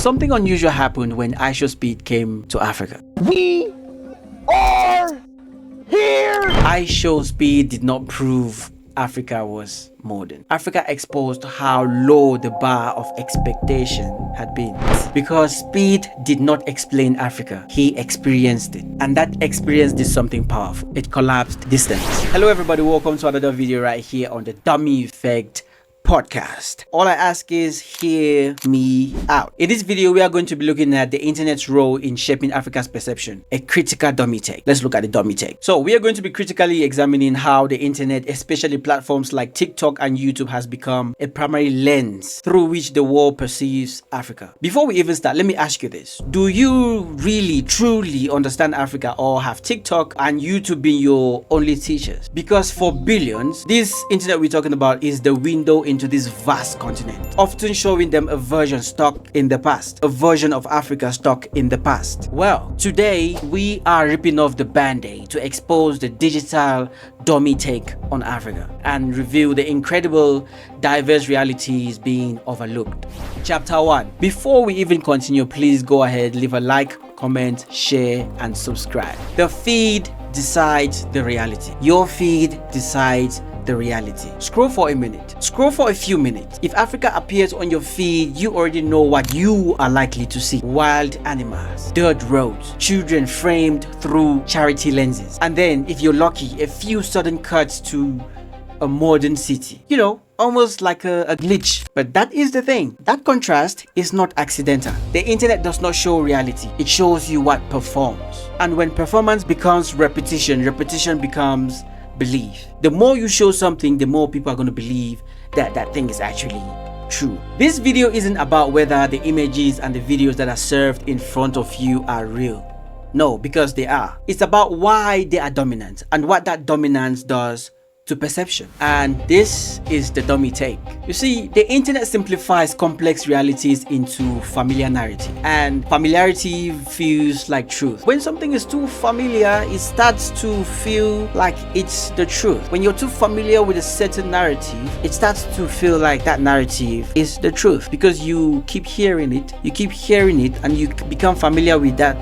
something unusual happened when iShowSpeed came to Africa. We are here! iShowSpeed did not prove Africa was modern. Africa exposed how low the bar of expectation had been. Because Speed did not explain Africa, he experienced it. And that experience did something powerful. It collapsed distance. Hello everybody, welcome to another video right here on the Dummy Effect podcast. All I ask is hear me out. In this video, we are going to be looking at the internet's role in shaping Africa's perception, a critical dummy take. Let's look at the dummy take. So we are going to be critically examining how the internet, especially platforms like TikTok and YouTube, has become a primary lens through which the world perceives Africa. Before we even start, let me ask you this. Do you really truly understand Africa, or have TikTok and YouTube been your only teachers? Because for billions, this internet we're talking about is the window into this vast continent, often showing them a version stuck in the past, a version of Africa stuck in the past. Well, today we are ripping off the band-aid to expose the digital dummy take on Africa and reveal the incredible diverse realities being overlooked. Chapter 1. Before we even continue, please go ahead, leave a like, comment, share and subscribe. The feed decides the reality. Your feed decides the reality. Scroll for a minute. Scroll for a few minutes. If Africa appears on your feed, you already know what you are likely to see. Wild animals, dirt roads, children framed through charity lenses. And then, if you're lucky, a few sudden cuts to a modern city. You know, almost like a glitch. But that is the thing. That contrast is not accidental. The internet does not show reality. It shows you what performs. And when performance becomes repetition, repetition becomes belief. The more you show something, the more people are going to believe that that thing is actually true. This video isn't about whether the images and the videos that are served in front of you are real. No, because they are. It's about why they are dominant and what that dominance does to perception. And this is the dummy take. You see, the internet simplifies complex realities into familiar narrative, and familiarity feels like truth. When something is too familiar, it starts to feel like it's the truth. When you're too familiar with a certain narrative, it starts to feel like that narrative is the truth, because you keep hearing it, and you become familiar with that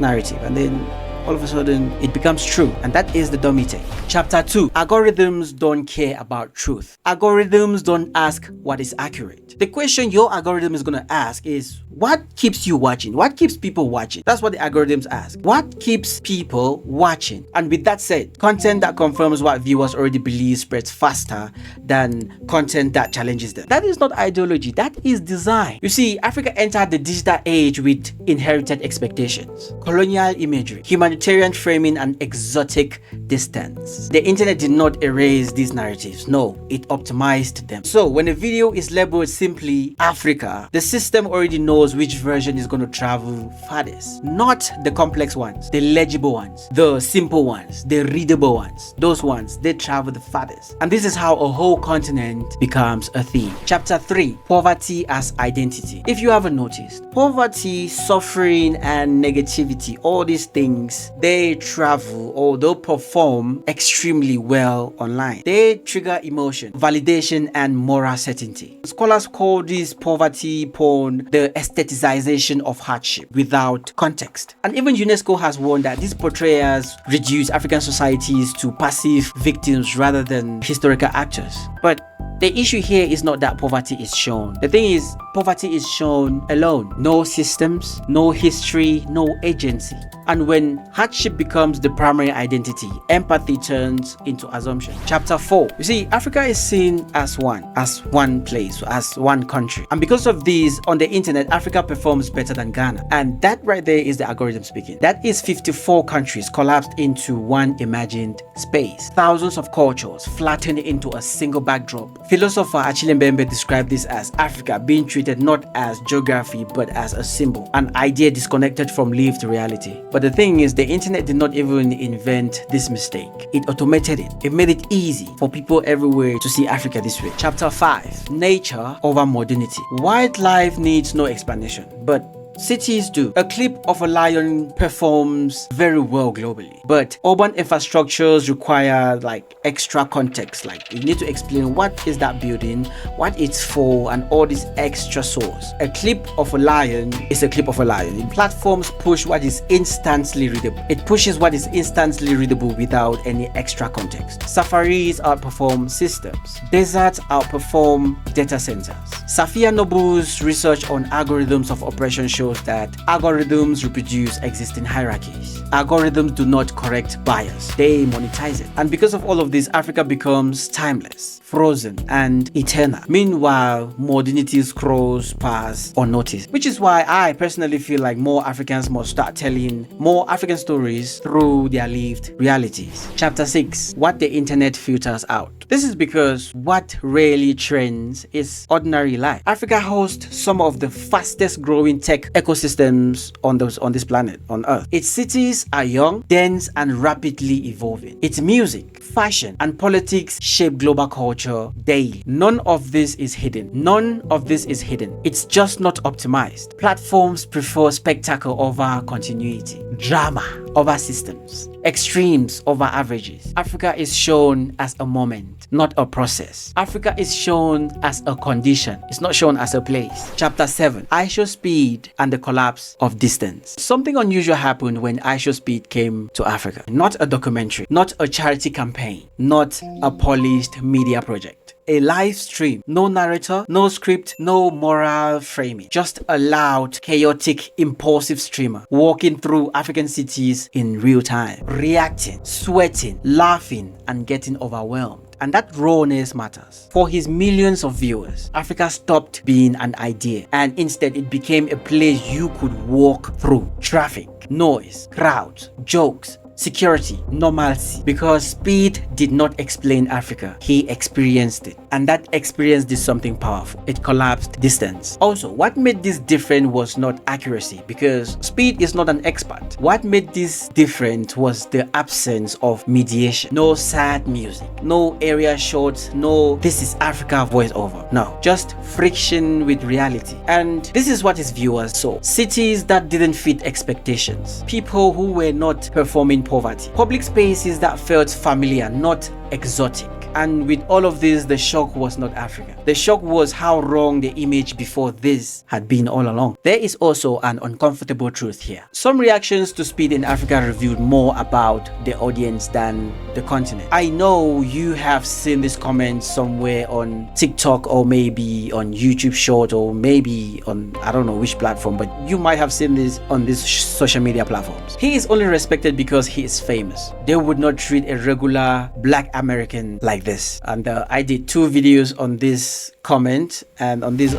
narrative, and then all of a sudden it becomes true. And that is the dummy take. Chapter 2. Algorithms don't care about truth. Algorithms don't ask what is accurate. The question your algorithm is going to ask is, what keeps you watching? What keeps people watching? That's what the algorithms ask. What keeps people watching? And with that said, content that confirms what viewers already believe spreads faster than content that challenges them. That is not ideology, that is design. You see, Africa entered the digital age with inherited expectations, colonial imagery, humanitarian framing and exotic distance. The internet did not erase these narratives. No, it optimized them. So when a video is labeled simply Africa, the system already knows which version is going to travel farthest. Not the complex ones, the legible ones, the simple ones, the readable ones. Those ones, they travel the farthest. And this is how a whole continent becomes a theme. Chapter 3. Poverty as identity. If you haven't noticed, poverty, suffering and negativity, all these things, they travel or they'll perform extremely well online. They trigger emotion, validation and moral certainty. Scholars call this poverty porn the aestheticization of hardship without context. And even UNESCO has warned that these portrayals reduce African societies to passive victims rather than historical actors. But the issue here is not that poverty is shown. The thing is, poverty is shown alone. No systems, no history, no agency. And when hardship becomes the primary identity, empathy turns into assumption. Chapter 4. You see, Africa is seen as one place, as one country. And because of this, on the internet, Africa performs better than Ghana. And that right there is the algorithm speaking. That is 54 countries collapsed into one imagined space. Thousands of cultures flattened into a single backdrop. Philosopher Achille Mbembe described this as Africa being treated not as geography but as a symbol, an idea disconnected from lived reality. But the thing is, the internet did not even invent this mistake. It automated it. It made it easy for people everywhere to see Africa this way. Chapter 5. Nature over modernity. Wildlife needs no explanation, but Cities do. A clip of a lion performs very well globally, but urban infrastructures require like extra context. Like you need to explain what is that building, what it's for, and all this extra source. A clip of a lion is a clip of a lion. Platforms push what is instantly readable. It pushes what is instantly readable without any extra context. Safaris outperform systems. Deserts outperform data centers. Safia Noble's research on algorithms of oppression shows that algorithms reproduce existing hierarchies. Algorithms do not correct bias, they monetize it. And because of all of this, Africa becomes timeless, frozen, and eternal. Meanwhile, modernity scrolls past unnoticed, which is why I personally feel like more Africans must start telling more African stories through their lived realities. Chapter 6: What the Internet Filters Out. This is because what really trends is ordinary life. Africa hosts some of the fastest growing tech ecosystems on this planet, on Earth. Its cities are young, dense, and rapidly evolving. Its music, fashion, and politics shape global culture daily. None of this is hidden. None of this is hidden. It's just not optimized. Platforms prefer spectacle over continuity, drama over systems, extremes over averages. Africa is shown as a moment, not a process. Africa is shown as a condition. It's not shown as a place. Chapter 7: iShowSpeed and the Collapse of Distance. Something unusual happened when iShowSpeed came to Africa. Not a documentary, not a charity campaign, not a polished media project. A live stream, no narrator, no script, no moral framing, just a loud, chaotic, impulsive streamer walking through African cities in real time, reacting, sweating, laughing, and getting overwhelmed. And that rawness matters. For his millions of viewers, Africa stopped being an idea, and instead it became a place you could walk through. Traffic, noise, crowds, jokes, security, normalcy. Because Speed did not explain Africa, he experienced it. And that experience did something powerful. It collapsed distance. Also, what made this different was not accuracy, because Speed is not an expert. What made this different was the absence of mediation. No sad music, no area shots, no "this is Africa" voiceover. No, just friction with reality. And this is what his viewers saw. Cities that didn't fit expectations. People who were not performing poverty. Public spaces that felt familiar, not exotic. And with all of this, the shock was not Africa. The shock was how wrong the image before this had been all along. There is also an uncomfortable truth here. Some reactions to Speed in Africa revealed more about the audience than the continent. I know you have seen this comment somewhere on TikTok, or maybe on YouTube Short, or maybe on I don't know which platform, but you might have seen this on these social media platforms. He is only respected because he is famous. They would not treat a regular Black American like this. And I did 2 videos on this comment, and on this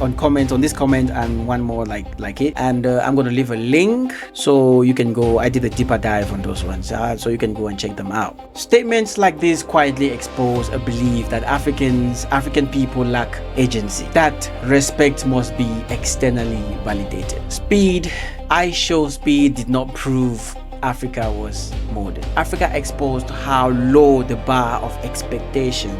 comment, and one more like it, and I'm gonna leave a link so you can go. I did a deeper dive on those ones, so you can go and check them out. Statements like this quietly expose a belief that African people lack agency, that respect must be externally validated. iShowSpeed did not prove Africa was modern. Africa exposed how low the bar of expectation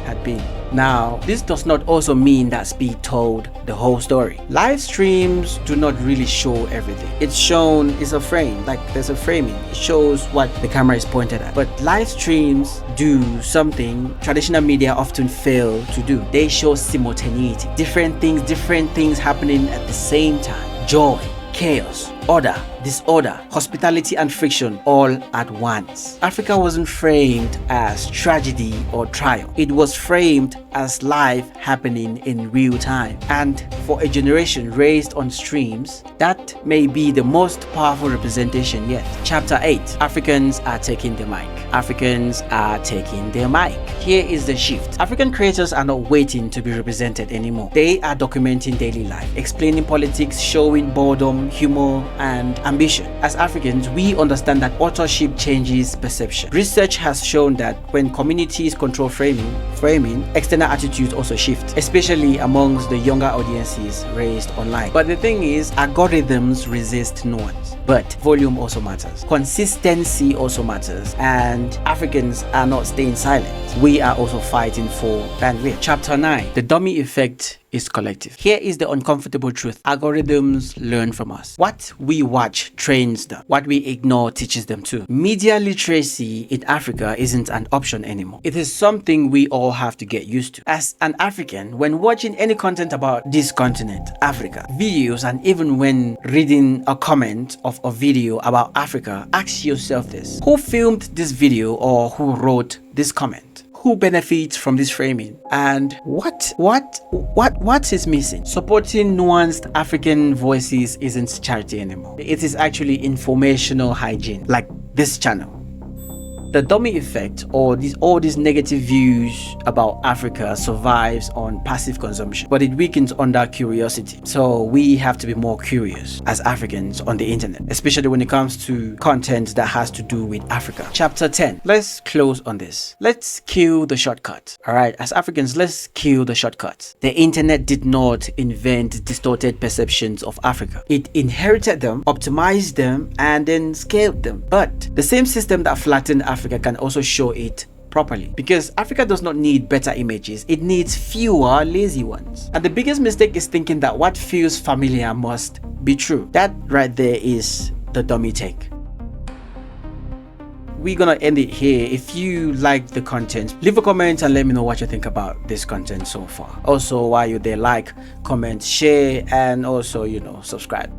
had been. Now, this does not also mean that Speed told the whole story. Live streams do not really show everything. It's shown is a frame, like there's a framing. It shows what the camera is pointed at. But live streams do something traditional media often fail to do. They show simultaneity. Different things happening at the same time. Joy, chaos, order, disorder, hospitality, and friction all at once. Africa wasn't framed as tragedy or triumph. It was framed as life happening in real time. And for a generation raised on streams, that may be the most powerful representation yet. Chapter 8: Africans are taking the mic. Africans are taking their mic. Here is the shift. African creators are not waiting to be represented anymore. They are documenting daily life, explaining politics, showing boredom, humor, and ambition. As Africans, we understand that authorship changes perception. Research has shown that when communities control framing, external attitudes also shift, especially amongst the younger audiences raised online. But the thing is, algorithms resist nuance. but volume also matters. Consistency also matters, and Africans are not staying silent. We are also fighting for bandwidth. Chapter 9, the dummy effect is collective. Here is the uncomfortable truth. Algorithms learn from us. What we watch trains them. What we ignore teaches them too. Media literacy in Africa isn't an option anymore. It is something we all have to get used to. As an African, when watching any content about this continent, Africa, videos, and even when reading a comment of a video about Africa, ask yourself this: who filmed this video or who wrote this comment? Who benefits from this framing? And what is missing? Supporting nuanced African voices isn't charity anymore. It is actually informational hygiene, like this channel. The dummy effect, or all these negative views about Africa, survives on passive consumption, but it weakens under curiosity. So we have to be more curious as Africans on the internet, especially when it comes to content that has to do with Africa. Chapter 10. Let's close on this. Let's kill the shortcut. All right, as Africans, let's kill the shortcut. The internet did not invent distorted perceptions of Africa. It inherited them, optimized them, and then scaled them. But the same system that flattened Africa can also show it properly, because Africa does not need better images, it needs fewer lazy ones. And the biggest mistake is thinking that what feels familiar must be true. That right there is the dummy take. We're gonna end it here. If you like the content, leave a comment and let me know what you think about this content so far. Also, while you're there, like, comment, share, and also, subscribe.